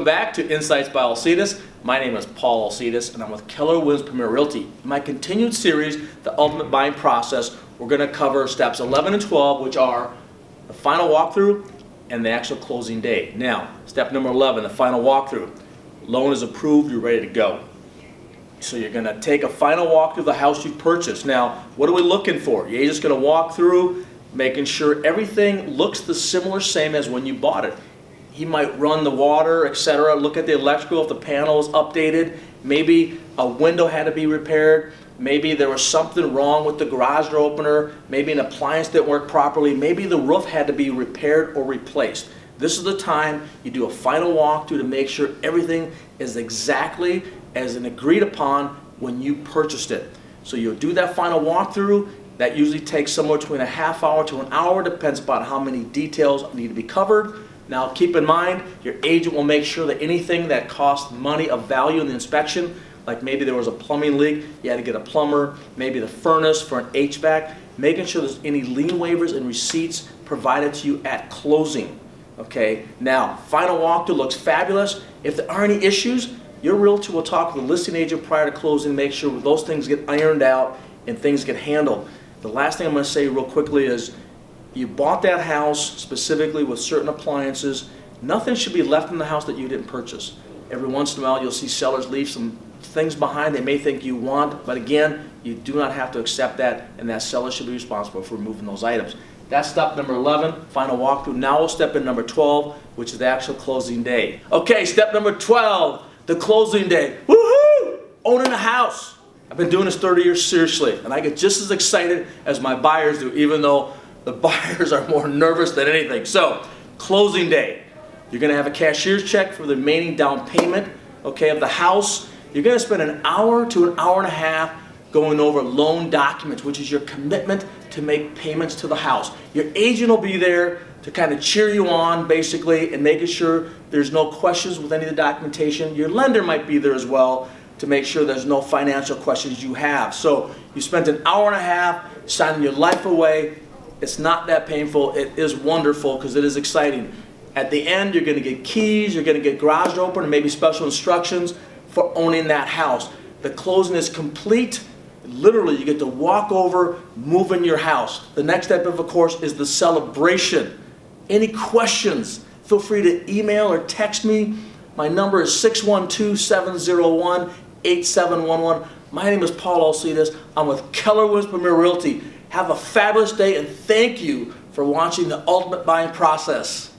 Welcome back to Insights by Alsides. My name is Paul Alsides and I'm with Keller Williams Premier Realty. In my continued series, The Ultimate Buying Process, we're going to cover steps 11 and 12, which are the final walkthrough and the actual closing day. Now, step number 11, the final walkthrough. Loan is approved, you're ready to go. So you're going to take a final walk through the house you've purchased. Now, what are we looking for? You're just going to walk through, making sure everything looks the same as when you bought it. He might run the water, etc. Look at the electrical if the panel is updated. Maybe a window had to be repaired. Maybe there was something wrong with the garage door opener. Maybe an appliance didn't work properly. Maybe the roof had to be repaired or replaced. This is the time you do a final walkthrough to make sure everything is exactly as agreed upon when you purchased it. So you'll do that final walkthrough. That usually takes somewhere between a half hour to an hour, depends upon how many details need to be covered. Now keep in mind, your agent will make sure that anything that costs money of value in the inspection, like maybe there was a plumbing leak, you had to get a plumber, maybe the furnace for an HVAC, making sure there's any lien waivers and receipts provided to you at closing. Okay, now final walkthrough looks fabulous. If there are any issues, your realtor will talk to the listing agent prior to closing, make sure those things get ironed out and things get handled. The last thing I'm going to say real quickly is, you bought that house specifically with certain appliances. Nothing should be left in the house that you didn't purchase. Every once in a while you'll see sellers leave some things behind they may think you want, but again, you do not have to accept that, and that seller should be responsible for removing those items. That's step number 11, final walkthrough. Now we'll step in number 12, which is the actual closing day. Okay, step number 12, the closing day. Woohoo! Owning a house. I've been doing this 30 years seriously, and I get just as excited as my buyers do, even though the buyers are more nervous than anything. So, closing day. You're going to have a cashier's check for the remaining down payment, okay, of the house. You're going to spend an hour to an hour and a half going over loan documents, which is your commitment to make payments to the house. Your agent will be there to kind of cheer you on, basically, and making sure there's no questions with any of the documentation. Your lender might be there as well to make sure there's no financial questions you have. So, you spent an hour and a half signing your life away. It's not that painful. It is wonderful because it is exciting. At the end, you're going to get keys, you're going to get garage door opener, and maybe special instructions for owning that house. The closing is complete. Literally, you get to walk over, move in your house. The next step, of course, is the celebration. Any questions, feel free to email or text me. My number is 612-701-8711. My name is Paul Alsides. I'm with Keller Williams Premier Realty. Have a fabulous day, and thank you for watching The Ultimate Buying Process.